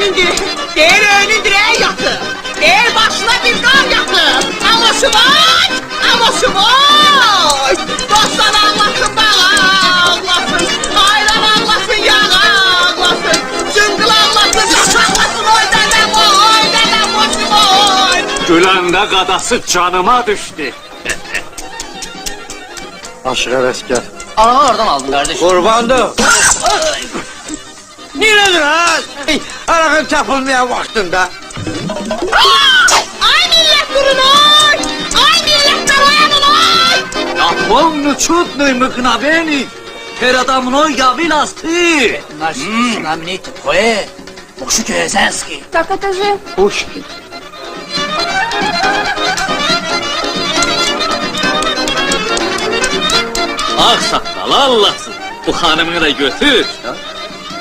önündür. Değil önündür ey yatı. Değil başına bir kar yatı. Ama şu var. Ama şu var. Dostlar anlasın bana anlasın. Ayran anlasın yağa anlasın. Cıngıl anlasın. Taş anlasın. Oy dedem oy. Dedem boşum oy. Gülende kadası canıma düştü. Aşık asker. Anamı oradan aldın kardeşim. Kurbandı. Neredir ha? Arakın çapılmaya vaktinde. Ay millet durun oy. Ay milletler uyanın oy. Yapon çutnuy mıkna beni. Her adamın o yavi lastik. Наш знаменитый поэт Мушук Язенский. Как это же? Puşkin. Ah sakal Allah'sın. Bu hanımını da götür.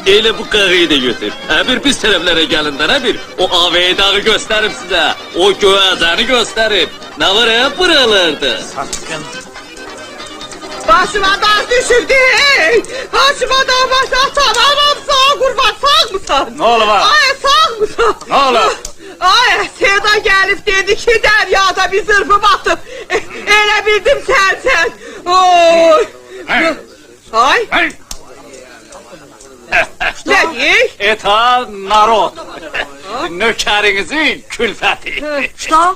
Elə bu qarıyı da götür. Bir biz tərəflərə gəlindən bir o AV'yi dağı göstərim sizə. O göyəzəni göstərim. Ne var buralarda? Satkın. Başıma dağ düşürdü. Başıma dağ başlatan anam sağ kurban sağ mısın? Ne olur var? Ay sağ mısın? Ne olur? Ay Seda gelip dedi ki deryada bir zırhı batıp ele bildim sen. Oy. Ay ne diyor? Eta narod. Nökərinizin külfəti. Что?